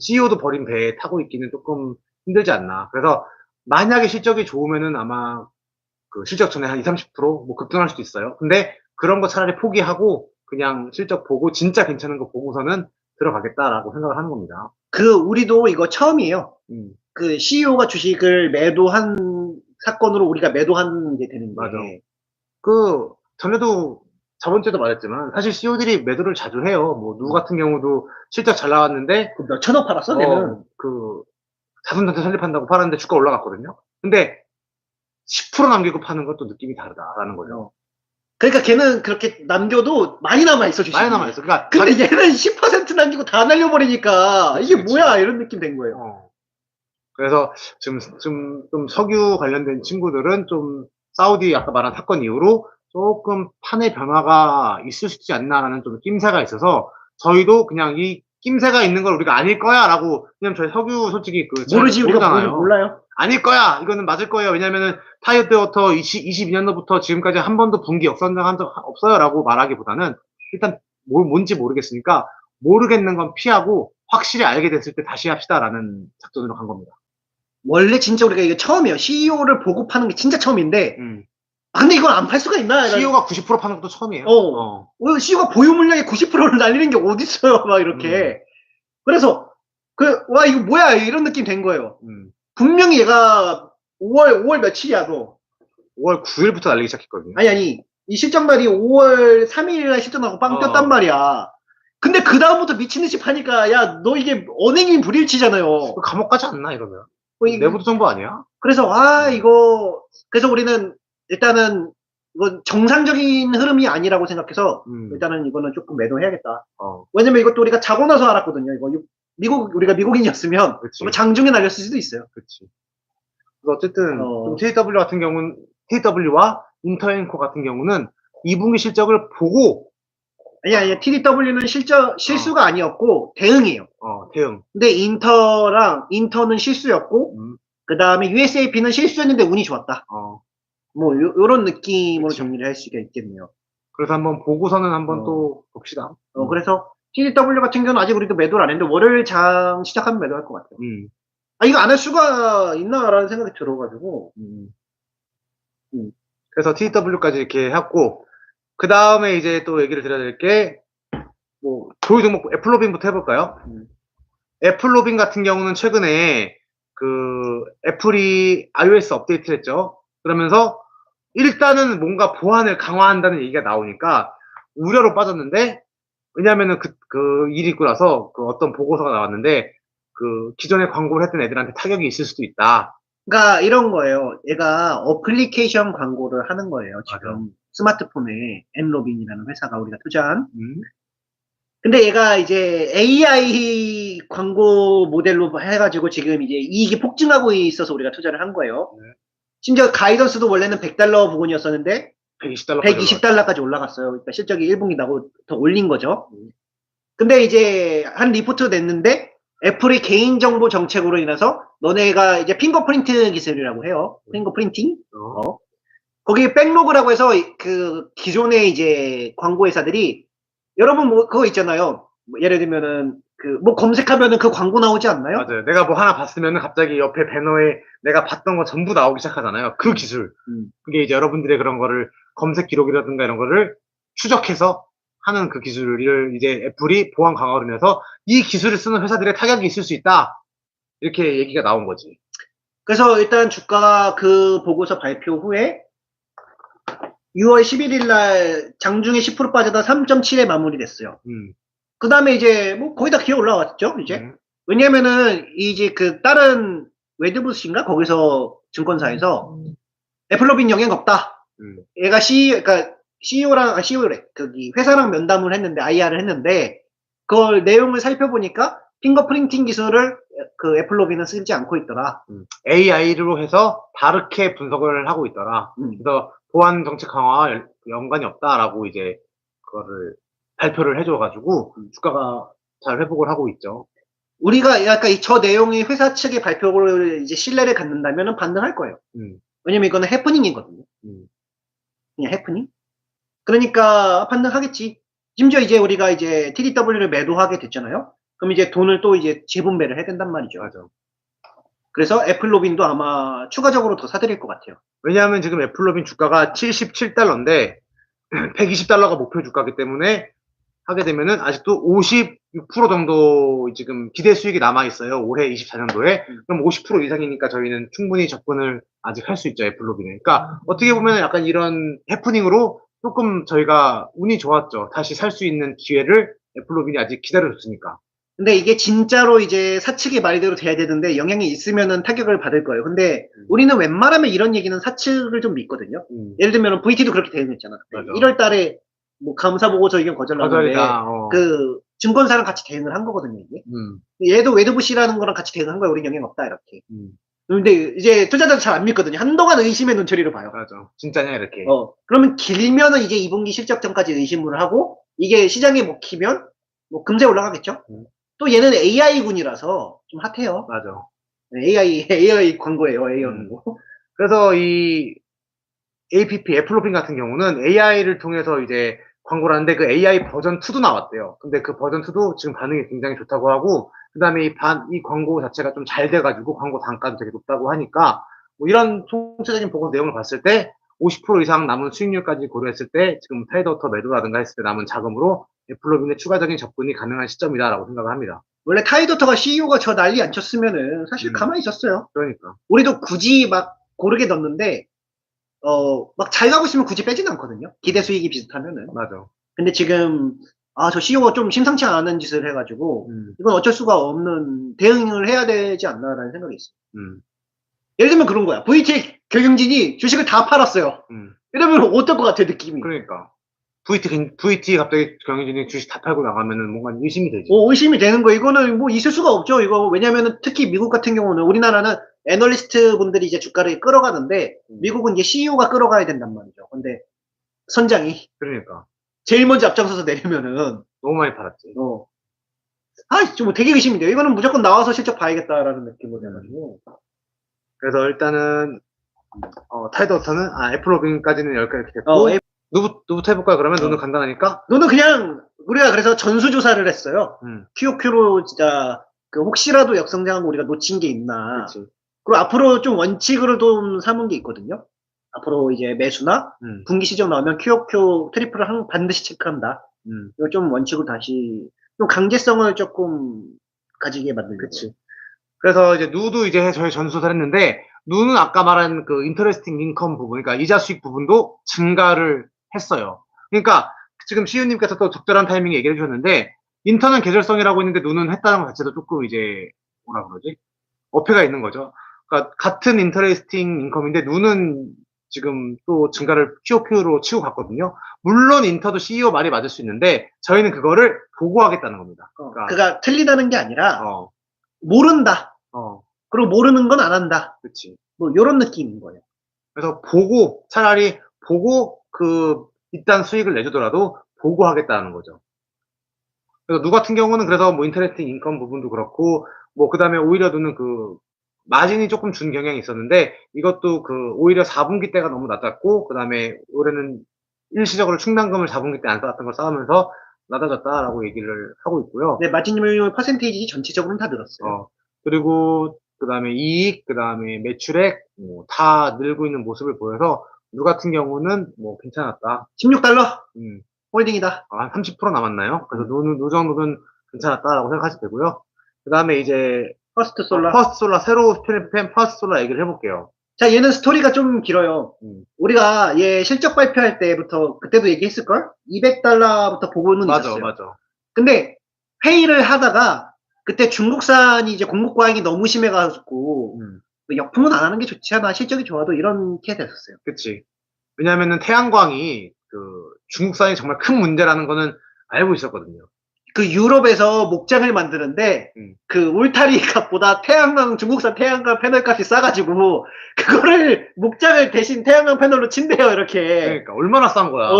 CEO도 버린 배에 타고 있기는 조금 힘들지 않나. 그래서 만약에 실적이 좋으면은 아마 그 실적 전에 한 20, 30% 급등할 수도 있어요. 근데 그런 거 차라리 포기하고 그냥 실적 보고 진짜 괜찮은 거 보고서는 들어가겠다라고 생각을 하는 겁니다. 우리도 이거 처음이에요. 그 CEO가 주식을 매도한 사건으로 우리가 매도한 게 되는 거예요. 맞아. 전에도 저번 주에도 말했지만 사실 CEO들이 매도를 자주 해요. 뭐 누구 같은 경우도 실적 잘 나왔는데 몇 천억 팔았어, 걔는. 자손한테 설립한다고 팔았는데 주가 올라갔거든요. 근데 10% 남기고 파는 것도 느낌이 다르다라는 거죠. 그러니까 걔는 그렇게 남겨도 많이 남아있어, 주식이. 많이 남아있어. 그러니까 근데 얘는 10% 남기고 다 날려버리니까 이게 뭐야 이런 느낌 된 거예요. 그래서 지금 좀 석유 관련된 친구들은 좀 사우디 아까 말한 사건 이후로 조금 판의 변화가 있을 수 있지 않나라는 좀 낌새가 있어서 저희도 그냥 이 낌새가 있는 걸 우리가 아닐 거야 라고. 왜냐면 저희 석유 솔직히 모르지. 우리가 몰라요. 아닐 거야. 이거는 맞을 거예요. 왜냐면은 타이어드워터 22년도부터 지금까지 한 번도 분기 역선장 한 적 없어요 라고 말하기보다는 일단 뭔지 모르겠으니까 모르겠는 건 피하고 확실히 알게 됐을 때 다시 합시다라는 작전으로 간 겁니다. 원래 진짜 우리가 이게 처음이에요. CEO를 보고 파는 게 진짜 처음인데 근데 이건 안 팔 수가 있나? CEO가 90% 파는 것도 처음이에요. CEO가 보유 물량의 90%를 날리는 게 어딨어요, 막 이렇게. 그래서, 이거 뭐야, 이런 느낌 된 거예요. 분명히 얘가 5월 며칠이야, 너. 5월 9일부터 날리기 시작했거든요. 아니. 이 실적날이 5월 3일날 실적나고 빵 떴단 말이야. 근데 그다음부터 미친듯이 파니까, 야, 너 이게 언행인 불일치잖아요. 감옥 가지 않나, 이러면? 내부도 정보 아니야? 그래서, 그래서 우리는 일단은 이건 정상적인 흐름이 아니라고 생각해서 일단은 이거는 조금 매도해야겠다. 왜냐면 이것도 우리가 자고 나서 알았거든요. 이거 우리가 미국인이었으면 장중에 날렸을 수도 있어요. 그치. 어쨌든 TW 같은 경우는 TW와 인터앤코 같은 경우는 2분기 실적을 보고 아니 TDW는 실수가 아니었고 대응이에요. 대응. 근데 인터는 실수였고 그 다음에 USAP는 실수였는데 운이 좋았다. 뭐 요런 느낌으로 그쵸. 정리를 할 수가 있겠네요. 그래서 한번 보고서는 한번 또 봅시다. 그래서 TDW 같은 경우는 아직 우리도 매도를 안 했는데 월요일 장 시작하면 매도할 것 같아요. 이거 안 할 수가 있나라는 생각이 들어가지고. 그래서 TW까지 이렇게 했고, 그 다음에 이제 또 얘기를 드려야 될 게, 뭐, 조이 종목 애플로빈부터 해볼까요? 애플로빈 같은 경우는 최근에 그 애플이 iOS 업데이트를 했죠. 그러면서 일단은 뭔가 보안을 강화한다는 얘기가 나오니까 우려로 빠졌는데, 왜냐면은 그 일이 있고 나서 그 어떤 보고서가 나왔는데, 그 기존에 광고를 했던 애들한테 타격이 있을 수도 있다. 그러니까 이런 거예요. 얘가 어플리케이션 광고를 하는 거예요. 지금 맞아. 스마트폰에 엠로빈이라는 회사가 우리가 투자한. 근데 얘가 이제 AI 광고 모델로 해가지고 지금 이제 이익이 폭증하고 있어서 우리가 투자를 한 거예요. 심지어 가이던스도 원래는 $100 부분이었었는데 120달러까지 올라갔어요. 그러니까 실적이 1분기 나고 더 올린 거죠. 근데 이제 한 리포트 냈는데 애플의 개인정보 정책으로 인해서 너네가 이제 핑거프린트 기술이라고 해요. 핑거프린팅? 거기에 백로그라고 해서 그 기존의 이제 광고 회사들이 여러분 뭐 그거 있잖아요. 뭐 예를 들면은 그 뭐 검색하면은 그 광고 나오지 않나요? 맞아요. 내가 뭐 하나 봤으면은 갑자기 옆에 배너에 내가 봤던 거 전부 나오기 시작하잖아요. 그 기술. 그게 이제 여러분들의 그런 거를 검색 기록이라든가 이런 거를 추적해서 하는 그 기술을 이제 애플이 보안 강화로 인해서 이 기술을 쓰는 회사들의 타격이 있을 수 있다. 이렇게 얘기가 나온 거지. 그래서 일단 주가가 그 보고서 발표 후에 6월 11일 날 장중에 10% 빠져다 3.7에 마무리됐어요. 그 다음에 이제 뭐 거의 다 기어 올라왔죠, 이제. 왜냐면은 이제 그 다른 웨드부스인가? 거기서 증권사에서 애플로빈 영향 없다. 얘가 그러니까 CEO래. 거기 회사랑 면담을 했는데, IR을 했는데, 그걸 내용을 살펴보니까 핑거프린팅 기술을 그 애플로빈은 쓰지 않고 있더라. AI로 해서 다르게 분석을 하고 있더라. 그래서 보안 정책 강화와 연관이 없다라고 이제 그거를 발표를 해줘가지고 주가가 잘 회복을 하고 있죠. 우리가 약간 저 내용이 회사 측의 발표를 이제 신뢰를 갖는다면 반등할 거예요. 왜냐면 이거는 해프닝이거든요. 그냥 해프닝? 그러니까 반등하겠지. 심지어 이제 우리가 이제 TDW를 매도하게 됐잖아요. 그럼 이제 돈을 또 이제 재분배를 해야 된단 말이죠. 맞아. 그래서 애플로빈도 아마 추가적으로 더 사드릴 것 같아요. 왜냐하면 지금 애플로빈 주가가 77달러인데 120달러가 목표 주가이기 때문에 하게 되면은 아직도 56% 정도 지금 기대 수익이 남아 있어요. 올해 24년도에. 그럼 50% 이상이니까 저희는 충분히 접근을 아직 할 수 있죠. 애플로빈에. 그러니까 어떻게 보면 약간 이런 해프닝으로 조금 저희가 운이 좋았죠. 다시 살 수 있는 기회를 애플로빈이 아직 기다려줬으니까. 근데 이게 진짜로 이제 사측의 말대로 돼야 되는데 영향이 있으면은 타격을 받을 거예요. 근데 우리는 웬만하면 이런 얘기는 사측을 좀 믿거든요. 예를 들면 VT도 그렇게 대응했잖아. 1월 달에 뭐 감사 보고서 의견 거절났는데 그 증권사랑 같이 대응을 한 거거든요. 이게. 얘도 웨드부시라는 거랑 같이 대응한 거야. 우리 영향 없다 이렇게. 근데 이제 투자자도 잘 안 믿거든요. 한동안 의심의 눈초리로 봐요. 맞아. 진짜냐 이렇게. 그러면 길면은 이제 2분기 실적 전까지 의심을 하고 이게 시장에 먹히면 뭐 금세 올라가겠죠. 또 얘는 AI군이라서 좀 핫해요. 맞아. AI 광고예요. AI 광고. 그래서 이 APP 애플로빈 같은 경우는 AI를 통해서 이제 광고를 하는데 그 AI 버전 2도 나왔대요. 근데 그 버전 2도 지금 반응이 굉장히 좋다고 하고 그다음에 이 광고 자체가 좀 잘 돼가지고 광고 단가도 되게 높다고 하니까 뭐 이런 총체적인 보고 내용을 봤을 때 50% 이상 남은 수익률까지 고려했을 때 지금 트레이더터 매도라든가 했을 때 남은 자금으로 애플로빈의 추가적인 접근이 가능한 시점이다라고 생각을 합니다. 원래 타이더터가 CEO가 저 난리 안 쳤으면은 사실 가만히 있었어요. 그러니까. 우리도 굳이 막 고르게 넣었는데 막 잘 가고 있으면 굳이 빼지는 않거든요. 기대 수익이 비슷하면은. 맞아. 근데 지금 저 CEO가 좀 심상치 않은 짓을 해가지고 이건 어쩔 수가 없는 대응을 해야 되지 않나라는 생각이 있어요. 예를 들면 그런 거야. VT 경영진이 주식을 다 팔았어요. 이러면 어떨 것 같아 느낌이. 그러니까. VT 갑자기 경영진이 주식 다 팔고 나가면은 뭔가 의심이 되지. 의심이 되는 거. 이거는 뭐 있을 수가 없죠. 이거 왜냐면은 특히 미국 같은 경우는 우리나라는 애널리스트 분들이 이제 주가를 끌어가는데 미국은 이제 CEO가 끌어가야 된단 말이죠. 근데 선장이 그러니까. 제일 먼저 앞장서서 내리면은 너무 많이 팔았지. 좀 되게 의심인데요. 이거는 무조건 나와서 실적 봐야겠다라는 느낌으로 돼가지고. 그래서 일단은 타이더스는 애플로그인까지는 여기까지 이렇게 됐고 누구부터 해볼까요? 그러면 눈은 간단하니까. 눈은 그냥 우리가 그래서 전수조사를 했어요. QOQ로 진짜 그 혹시라도 역성장하고 우리가 놓친 게 있나. 그치. 그리고 앞으로 좀 원칙으로 좀 삼은 게 있거든요. 앞으로 이제 매수나 분기 시정 나오면 QOQ 트리플을 반드시 체크한다. 이거 좀 원칙으로 다시 좀 강제성을 조금 가지게 만들고. 그치. 그래서 이제 누도 이제 저희 전수조사를 했는데 누는 아까 말한 그 인터레스팅 인컴 부분, 그러니까 이자 수익 부분도 증가를 했어요. 그러니까 지금 시우님께서 또 적절한 타이밍에 얘기를 해주셨는데 인터는 계절성이라고 했는데 누는 했다는 것 자체도 조금 이제 뭐라 그러지? 어폐가 있는 거죠. 그러니까 같은 인터레스팅 인컴인데 누는 지금 또 증가를 QOQ로 치고 갔거든요. 물론 인터도 CEO 말이 맞을 수 있는데 저희는 그거를 보고하겠다는 겁니다. 그러니까 틀리다는 게 아니라 모른다. 그리고 모르는 건 안 한다. 그치. 뭐 요런 느낌인 거예요. 그래서 차라리 보고 일단 수익을 내주더라도 보고하겠다는 거죠. 그래서 누 같은 경우는 그래서 뭐 인터레스팅 인컴 부분도 그렇고 뭐 그다음에 오히려 누는 마진이 조금 준 경향이 있었는데 이것도 오히려 4분기 때가 너무 낮았고 그다음에 올해는 일시적으로 충당금을 4분기 때 안 쌓았던 걸 쌓으면서 낮아졌다라고 얘기를 하고 있고요. 네, 마진율 퍼센테이지 전체적으로는 다 늘었어요. 그리고 그다음에 이익, 그다음에 매출액 다 늘고 있는 모습을 보여서 누 같은 경우는 뭐 괜찮았다. $16 홀딩이다. 30% 남았나요? 그래서 누 정도는 괜찮았다라고 생각하시면 되고요. 그다음에 이제 퍼스트 솔라. 새로 팬 퍼스트 솔라 얘기를 해볼게요. 자, 얘는 스토리가 좀 길어요. 우리가 얘 실적 발표할 때부터 그때도 얘기했을걸? $200부터 보고는 있었어요. 맞아. 근데 회의를 하다가 그때 중국산이 이제 공급 과잉이 너무 심해가지고 역풍은 안 하는 게 좋지 않아. 실적이 좋아도 이렇게 됐었어요. 그치. 왜냐면은 태양광이 중국산이 정말 큰 문제라는 거는 알고 있었거든요. 유럽에서 목장을 만드는데 울타리 값보다 중국산 태양광 패널 값이 싸가지고 그거를 목장을 대신 태양광 패널로 친대요, 이렇게. 그러니까 얼마나 싼 거야.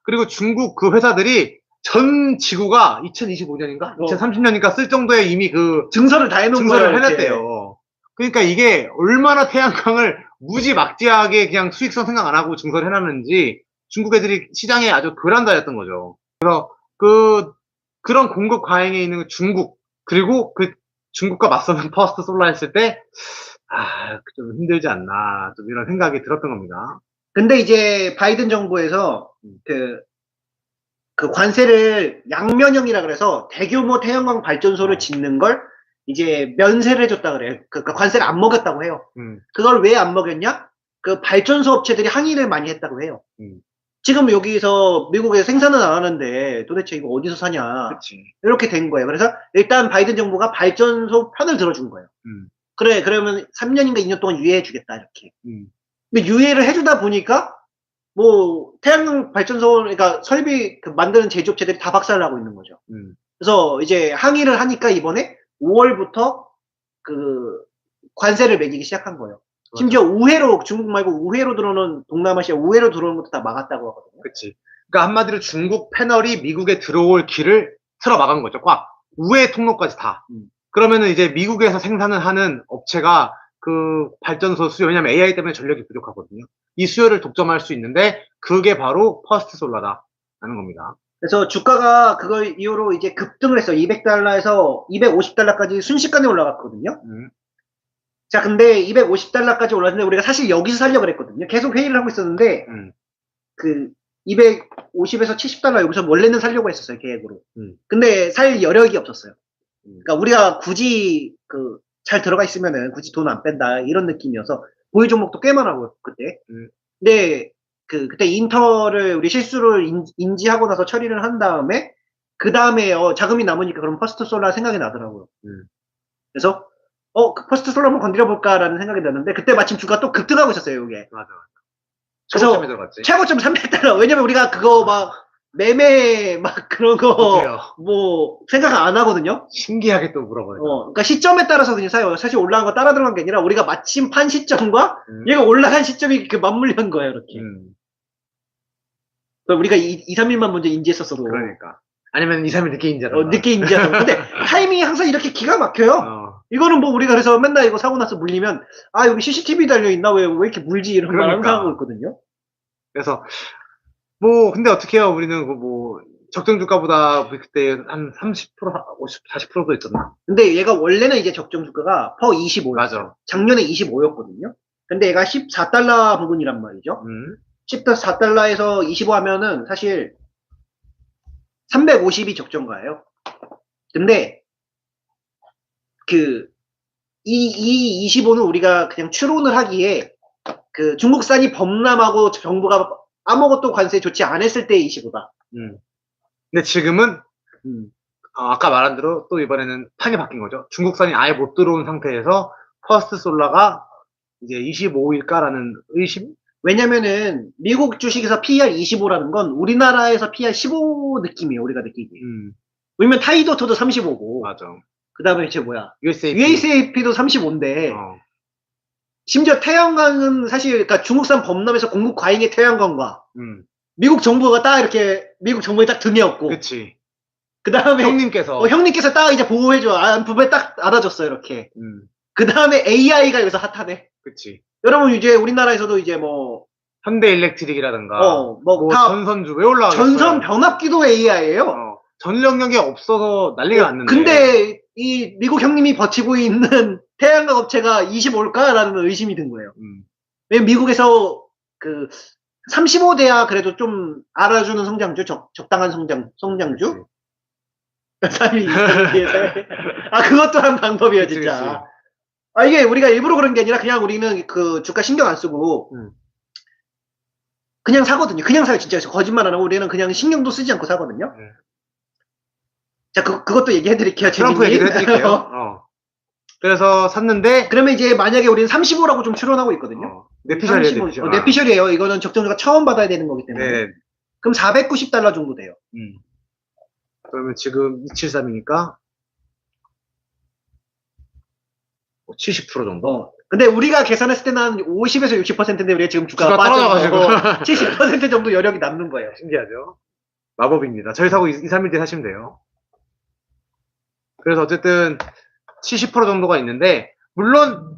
그리고 중국 그 회사들이 전 지구가 2025년인가 2030년인가 쓸 정도에 이미 증설을 다 해놓은 거예요. 해놨대요. 그러니까 이게 얼마나 태양광을 무지막지하게 그냥 수익성 생각 안 하고 증설을 해놨는지 중국 애들이 시장에 아주 그란다였던 거죠. 그래서 그런 공급 과잉에 있는 중국, 그리고 중국과 맞서는 퍼스트 솔라 했을 때, 좀 힘들지 않나, 좀 이런 생각이 들었던 겁니다. 근데 이제 바이든 정부에서 관세를 양면형이라 그래서 대규모 태양광 발전소를 짓는 걸 이제 면세를 해줬다 그래요. 그러니까 관세를 안 먹였다고 해요. 그걸 왜 안 먹였냐? 발전소 업체들이 항의를 많이 했다고 해요. 지금 여기서 미국에서 생산은 안 하는데 도대체 이거 어디서 사냐. 그치. 이렇게 된 거예요. 그래서 일단 바이든 정부가 발전소 편을 들어준 거예요. 그래, 그러면 3년인가 2년 동안 유예해 주겠다, 이렇게. 근데 유예를 해주다 보니까 뭐 태양광 발전소, 그러니까 설비 만드는 제조업체들이 다 박살나고 있는 거죠. 그래서 이제 항의를 하니까 이번에 5월부터 관세를 매기기 시작한 거예요. 심지어 우회로, 중국 말고 우회로 들어오는, 동남아시아 우회로 들어오는 것도 다 막았다고 하거든요. 그치. 그러니까 한마디로 중국 패널이 미국에 들어올 길을 틀어 막은 거죠. 꽉. 우회 통로까지 다. 그러면은 이제 미국에서 생산을 하는 업체가 발전소 수요, 왜냐면 AI 때문에 전력이 부족하거든요. 이 수요를 독점할 수 있는데 그게 바로 퍼스트 솔라다라는 겁니다. 그래서 주가가 그걸 이후로 이제 급등을 했어요. $200에서 $250까지 순식간에 올라갔거든요. 자, 근데 $250까지 올랐는데 우리가 사실 여기서 살려고 그랬거든요. 계속 회의를 하고 있었는데 250에서 $70 여기서 원래는 살려고 했었어요, 계획으로. 근데 살 여력이 없었어요. 그러니까 우리가 굳이 잘 들어가 있으면은 굳이 돈 안 뺀다 이런 느낌이어서 보유 종목도 꽤 많아요, 그때. 근데 그때 인터를 우리 실수를 인지하고 나서 처리를 한 다음에 그 다음에 자금이 남으니까 그럼 퍼스트 솔라 생각이 나더라고요. 그래서 퍼스트 솔라 한번 건드려 볼까라는 생각이 났는데 그때 마침 주가 또 급등하고 있었어요, 이게. 맞아. 그래서 최고점에 들어갔지. 최고점 $300. 왜냐면 우리가 그거 막 매매 막 그런 거 어때요? 뭐 생각 안 하거든요. 신기하게 또 물어봐요. 그러니까 시점에 따라서 그냥 사요. 사실 올라간 거 따라 들어간 게 아니라 우리가 마침 판 시점과 얘가 올라간 시점이 그 맞물린 거예요, 이렇게. 우리가 2, 3일만 먼저 인지했었어도. 그러니까. 아니면 2, 3일 늦게 인지하던가. 늦게 인지하던. 근데 타이밍이 항상 이렇게 기가 막혀요. 이거는 뭐 우리가 그래서 맨날 이거 사고 나서 물리면 아 여기 CCTV 달려있나 왜 이렇게 물지 이런 말 항상 하고 있거든요. 그래서 뭐 근데 어떻게 해요? 우리는 그 뭐 적정 주가보다 그때 한 30%, 50, 40%도 있었나? 근데 얘가 원래는 이제 적정 주가가 퍼 25였어요. 맞아. 작년에 25였거든요. 근데 얘가 14달러 부분이란 말이죠. 14달러에서 25 하면은 사실 350이 적정가예요. 근데 이 25는 우리가 그냥 추론을 하기에 그 중국산이 범람하고 정부가 아무것도 관세 조치 안 했을 때의 25다. 근데 지금은 아까 말한 대로 또 이번에는 판이 바뀐 거죠. 중국산이 아예 못 들어온 상태에서 퍼스트 솔라가 이제 25일까라는 의심? 왜냐면은 미국 주식에서 PER 25라는 건 우리나라에서 PER 15 느낌이에요. 우리가 느끼기. 왜냐면 타이도토도 35고. 맞아. 그 다음에 이제 뭐야. USAP. USAP도 35인데. 심지어 태양광은 사실 그러니까 중국산 범람에서 공급 과잉의 태양광과 미국 정부가 딱 이렇게 미국 정부에 딱 등에 업고. 그치. 그 다음에 형님께서 딱 이제 보호해줘. 부부에 딱 알아줬어 이렇게. 그 다음에 AI가 여기서 핫하네. 그치. 여러분 이제 우리나라에서도 이제 뭐 현대일렉트릭이라든가 뭐 전선주 왜 올라가겠어요? 전선 변압기도 AI예요. 전력력이 없어서 난리가 났는데. 근데 이 미국 형님이 버티고 있는 태양광 업체가 25일까라는 의심이 든 거예요. 왜냐면 미국에서 그 35대야 그래도 좀 알아주는 성장주, 적당한 성장주. 그것도 한 방법이에요, 진짜. 그치. 이게 우리가 일부러 그런 게 아니라 그냥 우리는 그 주가 신경 안 쓰고 그냥 사거든요. 그냥 사요, 진짜. 거짓말 안 하고 우리는 그냥 신경도 쓰지 않고 사거든요. 자, 그것도 얘기해드릴게요. 트럼프 얘기도 해드릴게요. 그래서 샀는데 그러면 이제 만약에 우리는 35라고 좀 추론하고 있거든요. 내피셜이에요. 내피셜이에요. 이거는 적정주가 처음 받아야 되는 거기 때문에. 네. 그럼 490달러 정도 돼요. 그러면 지금 273이니까 70% 정도? 근데 우리가 계산했을 때는 한 50에서 60%인데 우리가 지금 주가가 떨어져가지고 70% 정도 여력이 남는 거예요. 신기하죠? 마법입니다. 저희 사고 2, 3일 뒤에 사시면 돼요. 그래서 어쨌든 70% 정도가 있는데 물론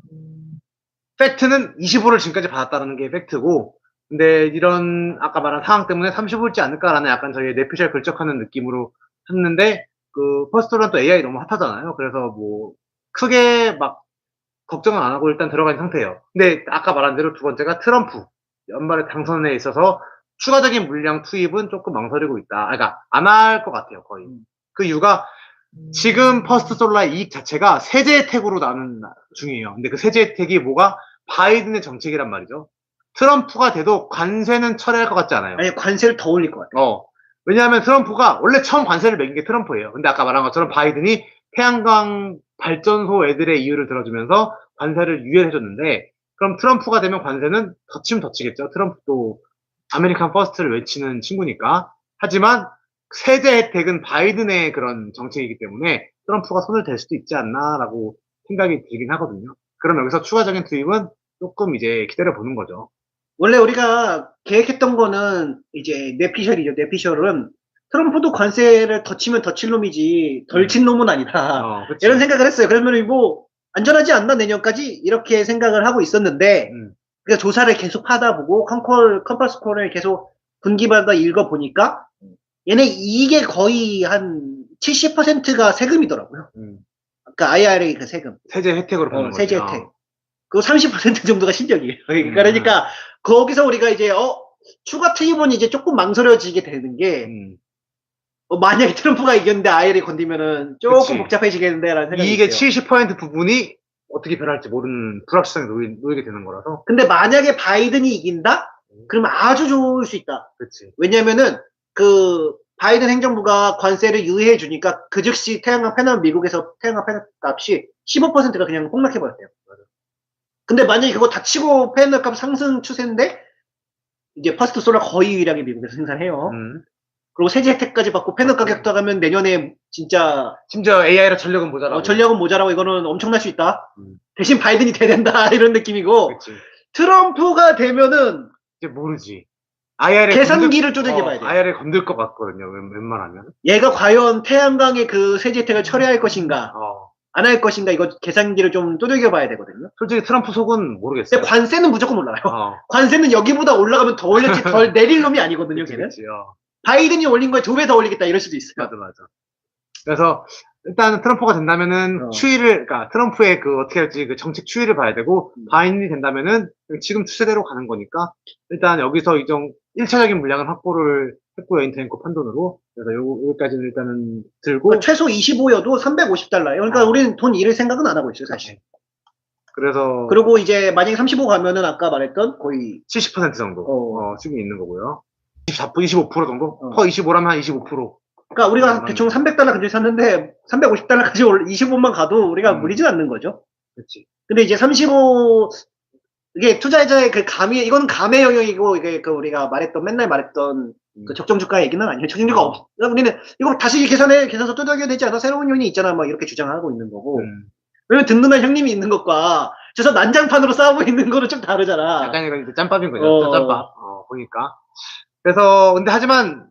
팩트는 25를 지금까지 받았다는 게 팩트고 근데 이런 아까 말한 상황 때문에 35일지 않을까라는 약간 저희의 내피셜 걸쩍하는 느낌으로 했는데 그 퍼스트로는 또 AI 너무 핫하잖아요. 그래서 뭐 크게 막 걱정은 안 하고 일단 들어간 상태예요. 근데 아까 말한 대로 두 번째가 트럼프 연말에 당선에 있어서 추가적인 물량 투입은 조금 망설이고 있다. 그러니까 안 할 것 같아요, 거의. 그 이유가 지금 퍼스트 솔라의 이익 자체가 세제 혜택으로 나는 중이에요. 근데 그 세제 혜택이 뭐가 바이든의 정책이란 말이죠. 트럼프가 돼도 관세는 철회할 것 같지 않아요. 아니, 관세를 더 올릴 것 같아요. 왜냐하면 트럼프가 원래 처음 관세를 매긴 게 트럼프예요. 근데 아까 말한 것처럼 바이든이 태양광 발전소 애들의 이유를 들어주면서 관세를 유예해줬는데 그럼 트럼프가 되면 관세는 덧치면 덧치겠죠. 트럼프도 아메리칸 퍼스트를 외치는 친구니까. 하지만 세제 혜택은 바이든의 그런 정책이기 때문에 트럼프가 손을 댈 수도 있지 않나라고 생각이 들긴 하거든요. 그럼 여기서 추가적인 투입은 조금 이제 기다려보는 거죠. 원래 우리가 계획했던 거는 이제 내피셜이죠. 내피셜은 트럼프도 관세를 덧치면 덧칠 놈이지 덜 친 놈은 아니다. 이런 생각을 했어요. 그러면 뭐 안전하지 않나 내년까지 이렇게 생각을 하고 있었는데 그러니까 조사를 계속 하다 보고 컴퍼스콜을 계속 분기마다 읽어보니까 얘네 이게 거의 한 70%가 세금이더라고요. 그러니까 IRA 그 세금. 세제 혜택으로 보는 거죠. 세제 혜택. 그 30% 정도가 신적이에요. 그러니까 거기서 우리가 이제 추가 투입은 이제 조금 망설여지게 되는 게 만약에 트럼프가 이겼는데 IRA 건드면은 조금 그치. 복잡해지겠는데라는 생각이 이게 있어요. 70% 부분이 어떻게 변할지 모르는 불확실성에 놓이게 되는 거라서. 근데 만약에 바이든이 이긴다? 그러면 아주 좋을 수 있다. 그치. 왜냐면은 그 바이든 행정부가 관세를 유예해 주니까 그 즉시 태양광 패널 미국에서 태양광 패널 값이 15%가 그냥 폭락해 버렸대요. 근데 만약에 그거 다 치고 패널 값 상승 추세인데 이제 퍼스트 솔라 거의 유일하게 미국에서 생산해요. 그리고 세제 혜택까지 받고 패널 가격도 하면 내년에 진짜 심지어 AI라 전력은 모자라고. 전력은 모자라고 이거는 엄청날 수 있다. 대신 바이든이 돼야 된다 이런 느낌이고 그치. 트럼프가 되면은 이제 모르지. IR에 계산기를 쪼개게 봐야 돼. IR에 건들 것 같거든요. 웬만하면. 얘가 과연 태양광의 그 세제 혜택을 철회할 것인가 안 할 것인가 이거 계산기를 좀 두들겨 봐야 되거든요. 솔직히 트럼프 속은 모르겠어요. 근데 관세는 무조건 올라요. 관세는 여기보다 올라가면 더 올렸지 덜 내릴 놈이 아니거든요. 걔는. 바이든이 올린 거에 2배 더 올리겠다 이럴 수도 있어요. 맞아. 그래서 일단 트럼프가 된다면은 그러니까 트럼프의 그 어떻게 할지 그 정책 추이를 봐야 되고 바이든이 된다면은 지금 추세대로 가는 거니까 일단 여기서 이정 1차적인 물량은 확보를 했고요. 인터넷코 판돈으로. 그래서 여기까지는 일단은 들고 그러니까 최소 25여도 350달러예요. 그러니까 우리는 돈 잃을 생각은 안 하고 있어요, 사실. 그래서 그리고 이제 만약에 35 가면은 아까 말했던 거의 70% 정도 수익이 있는 거고요. 25% 정도? 퍼 25라면 한 25%. 그러니까 우리가 대충 300달러 근처에 샀는데 350달러까지 25만 가도 우리가 물리진 않는 거죠. 그렇지. 근데 이제 35 이게 투자자의 그 감이 이건 감의 영역이고 이게 그 우리가 맨날 말했던 그 적정 주가 얘기는 아니에요. 적정 주가 없. 우리는 이거 다시 계산서 두들겨야 되지 않아? 새로운 요인이 있잖아. 막 이렇게 주장하고 있는 거고. 왜냐면 든든한 형님이 있는 것과 저서 난장판으로 싸우고 있는 거는 좀 다르잖아. 약간 이거 짬밥인 거죠. 짬밥. 보니까. 그래서 근데 하지만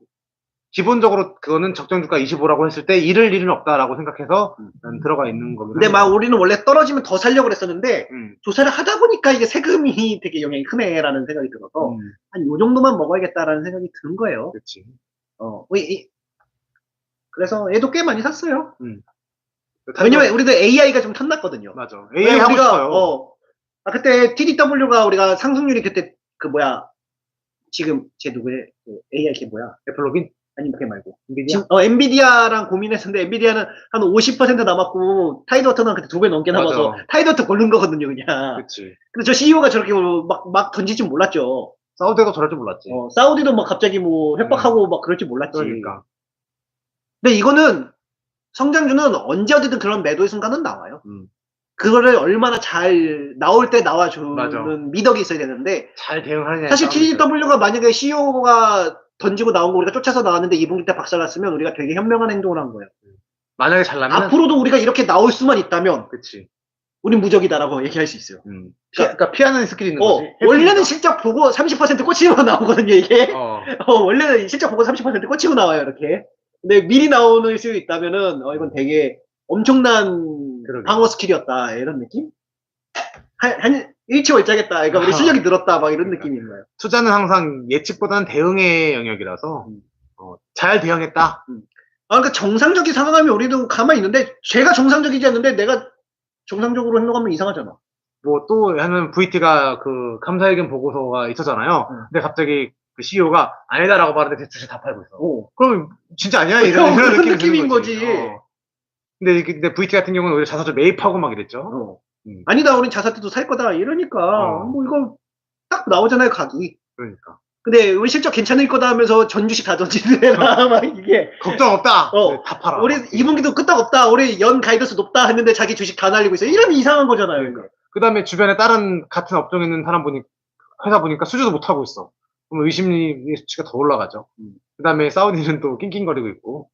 기본적으로 그거는 적정 주가 25라고 했을 때 잃을 일은 없다라고 생각해서 들어가 있는 겁니다. 근데 막 우리는 원래 떨어지면 더 살려고 그랬었는데 조사를 하다 보니까 이게 세금이 되게 영향이 크네라는 생각이 들어서 한 요 정도만 먹어야겠다라는 생각이 드는 거예요. 그렇지. 그래서 얘도 꽤 많이 샀어요. 왜냐면 우리도 AI가 좀 탐났거든요. 맞아. AI 하고 싶어요. 그때 TDW가 우리가 상승률이 그때 그 뭐야 지금 제 누구의 그 AI 걔 뭐야? 애플로빈? 아니 걔 말고 엔비디아? 엔비디아랑 고민했었는데 엔비디아는 한 50% 남았고 타이드워터는 그때 2배 넘게 남아서 타이드워터 고른 거거든요 그냥. 그치. 근데 저 CEO가 저렇게 막 던질 줄 몰랐죠. 사우디가 저럴 줄 몰랐지. 사우디도 막 갑자기 뭐 협박하고 막 그럴 줄 몰랐지. 그러니까. 근데 이거는 성장주는 언제 어디든 그런 매도의 순간은 나와요. 그거를 얼마나 잘 나올 때 나와주는 미덕이 있어야 되는데 잘 대응하느냐. 사실 TDW가 만약에 CEO가 던지고 나온 거 우리가 쫓아서 나왔는데 2분기 때 박살났으면 우리가 되게 현명한 행동을 한 거예요. 만약에 잘 나면 앞으로도 우리가 이렇게 나올 수만 있다면 그치. 우린 무적이다라고 얘기할 수 있어요. 그러니까 피하는 스킬이 있는 거지. 원래는 실적 보고 30% 꽂히고 나오거든요 이게. 원래는 실적 보고 30% 꽂히고 나와요 이렇게. 근데 미리 나오는 수 있다면은 이건 되게 엄청난 방어 스킬이었다 이런 느낌? 한 일치월장했다. 그러니까 우리 실력이 늘었다 막 이런 느낌인 거예요. 투자는 항상 예측보다는 대응의 영역이라서 잘 대응했다. 그러니까 정상적인 상황하면 우리도 가만히 있는데 제가 정상적이지 않는데 내가 정상적으로 행동하면 이상하잖아. 뭐 또 하는 VT가 그 감사의견 보고서가 있었잖아요. 근데 갑자기 그 CEO가 아니다라고 말하는데 주식 다 팔고 있어. 그럼 진짜 아니야? 이런 느낌인 거지. 근데 VT 같은 경우는 오히려 자사주 매입하고 막 이랬죠. 아니다, 우린 자사주도 살 거다 이러니까 뭐 이거 딱 나오잖아요 각이. 그러니까. 근데 우리 실적 괜찮을 거다 하면서 전 주식 다 던지느라 막 이게 걱정 없다. 다 팔아. 우리 2분기도 끄떡 없다. 우리 연 가이드스 높다 했는데 자기 주식 다 날리고 있어. 이러면 이상한 거잖아요. 그러니까. 그다음에 주변에 다른 같은 업종에 있는 사람 회사 보니까 수주도 못 하고 있어. 그럼 의심의 수치가 더 올라가죠. 그다음에 사우디는 또 낑낑거리고 있고.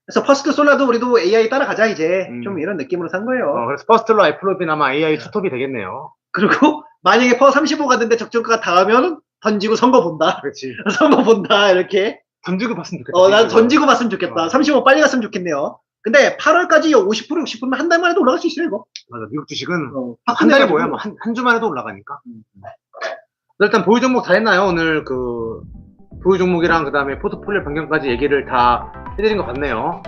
그래서 퍼스트 솔라도 우리도 AI 따라가자 이제 좀 이런 느낌으로 산 거예요. 그래서 퍼스트로 애플로빈 아마 AI 투톱이 되겠네요. 그리고 만약에 퍼 35 갔는데 적정가가 닿으면 던지고 선거 본다. 그렇지. 선거 본다 이렇게. 던지고 봤으면 좋겠다. 난 던지고 봤으면 좋겠다. 35 빨리 갔으면 좋겠네요. 근데 8월까지 50% 60%면 한 달만 해도 올라갈 수 있어요 이거. 맞아. 미국 주식은 한 달이 뭐야? 뭐 한 주만 해도 올라가니까. 일단 보유 종목 다 했나요? 오늘 그 보유 종목이랑 그다음에 포트폴리오 변경까지 얘기를 다 해드린 것 같네요.